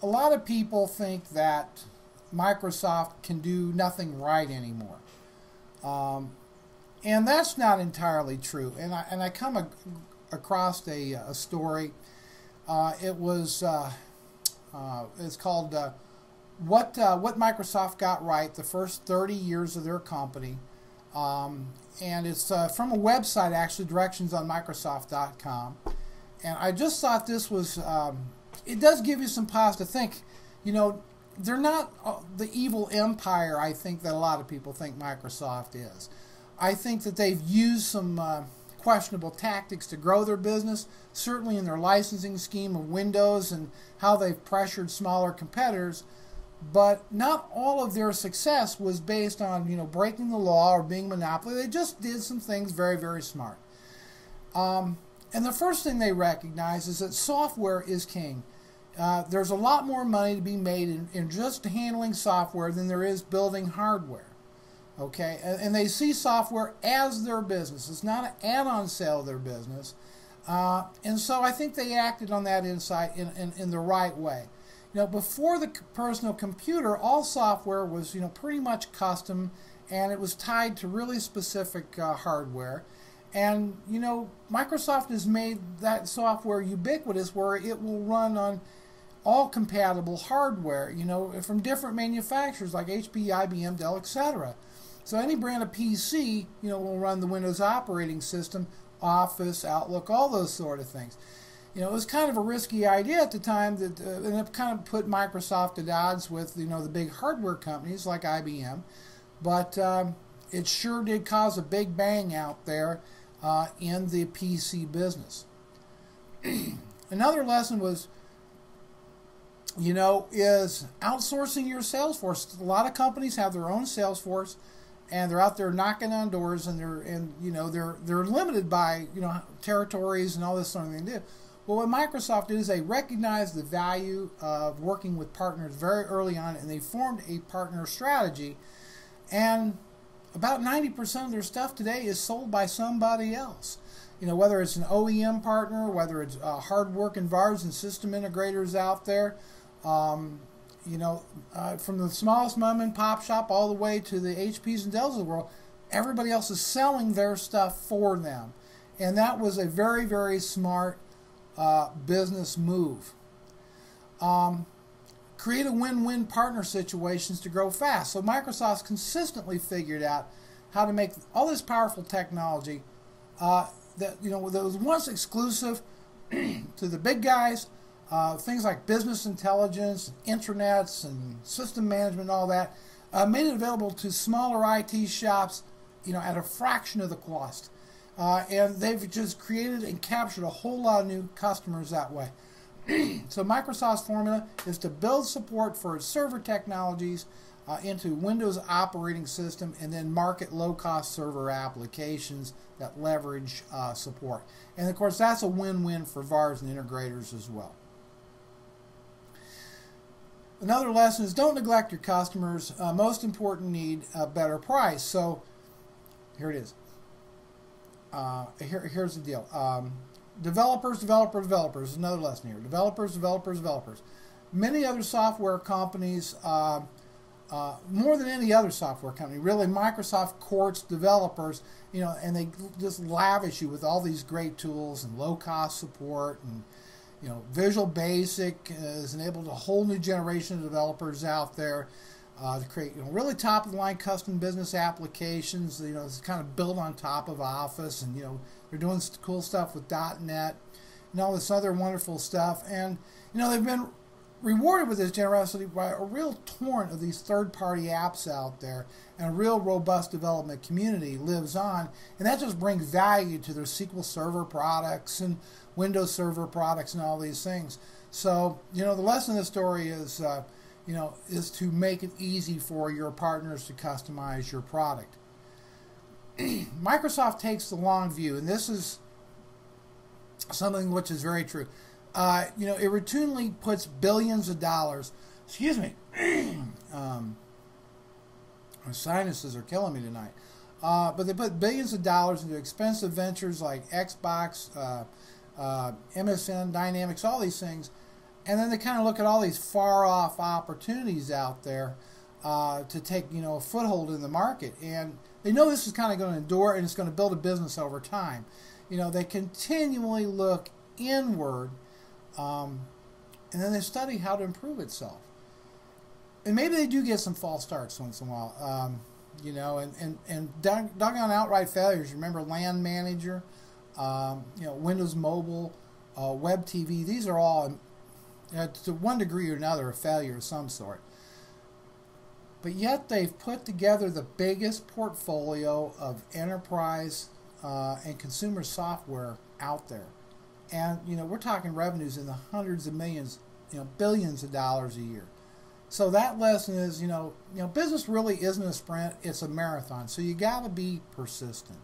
a lot of people think that Microsoft can do nothing right anymore. Um, and that's not entirely true. And I come across a story. It was it's called what Microsoft got right the first 30 years of their company. And it's from a website, actually, directionsonmicrosoft.com. And I just thought this was, it does give you some pause to think. You know, they're not the evil empire I think that a lot of people think Microsoft is. I think that they've used some questionable tactics to grow their business, certainly in their licensing scheme of Windows and how they've pressured smaller competitors. But not all of their success was based on, you know, breaking the law or being monopoly. They just did some things very, very smart. And the first thing they recognize is that software is king. There's a lot more money to be made in just handling software than there is building hardware. Okay, and they see software as their business. It's not an add-on sale of their business. And so I think they acted on that insight in the right way. You know, before the personal computer, all software was, you know, pretty much custom, and it was tied to really specific hardware. And, you know, Microsoft has made that software ubiquitous where it will run on all compatible hardware, you know, from different manufacturers like HP, IBM, Dell, etc. So any brand of PC, you know, will run the Windows operating system, Office, Outlook, all those sort of things. You know, it was kind of a risky idea at the time, that and it kind of put Microsoft at odds with, you know, the big hardware companies like IBM. But it sure did cause a big bang out there in the PC business. Another lesson was, you know, is outsourcing your sales force. A lot of companies have their own sales force, and they're out there knocking on doors, and they're limited by, you know, territories and all this sort of thing to do. Well, what Microsoft did is they recognized the value of working with partners very early on, and they formed a partner strategy. And about 90% of their stuff today is sold by somebody else. You know, whether it's an OEM partner, whether it's hard-working VARs and system integrators out there, you know, from the smallest mom-and-pop shop all the way to the HPs and Dells of the world, everybody else is selling their stuff for them. And that was a very, very smart business move. Create a win-win partner situations to grow fast. So Microsoft's consistently figured out how to make all this powerful technology that, you know, that was once exclusive to the big guys. Things like business intelligence, intranets, and system management, and all that, made it available to smaller IT shops, you know, at a fraction of the cost. And they've just created and captured a whole lot of new customers that way. So Microsoft's formula is to build support for its server technologies into Windows operating system, and then market low-cost server applications that leverage support. And of course, that's a win-win for VARs and integrators as well. Another lesson is don't neglect your customers. Most important need a better price. So here it is. Here's the deal. Developers. Another lesson here. Developers. Many other software companies, more than any other software company, really, Microsoft courts developers, you know, and they just lavish you with all these great tools and low-cost support, and, you know, Visual Basic has enabled a whole new generation of developers out there to create, you know, really top-of-the-line custom business applications. You know, it's kind of built on top of Office, and, you know, they're doing cool stuff with .NET and all this other wonderful stuff. And, you know, they've been rewarded with this generosity by a real torrent of these third-party apps out there, and a real robust development community lives on, and that just brings value to their SQL Server products and Windows Server products and all these things. So, you know, the lesson of the story is, you know, is to make it easy for your partners to customize your product. Microsoft takes the long view, and this is something which is very true. You know, it routinely puts billions of dollars, excuse me, my sinuses are killing me tonight, but they put billions of dollars into expensive ventures like Xbox, MSN, Dynamics, all these things, And then they kind of look at all these far off opportunities out there to take, a foothold in the market. And they know this is kind of going to endure and it's going to build a business over time. They continually look inward, and then they study how to improve itself. And maybe they do get some false starts once in a while, and doggone outright failures. Remember Land Manager, Windows Mobile, Web TV. These are all, to one degree or another, a failure of some sort. But yet they've put together the biggest portfolio of enterprise and consumer software out there. And, we're talking revenues in the hundreds of millions, billions of dollars a year. So that lesson is, business really isn't a sprint, it's a marathon. So you got to be persistent.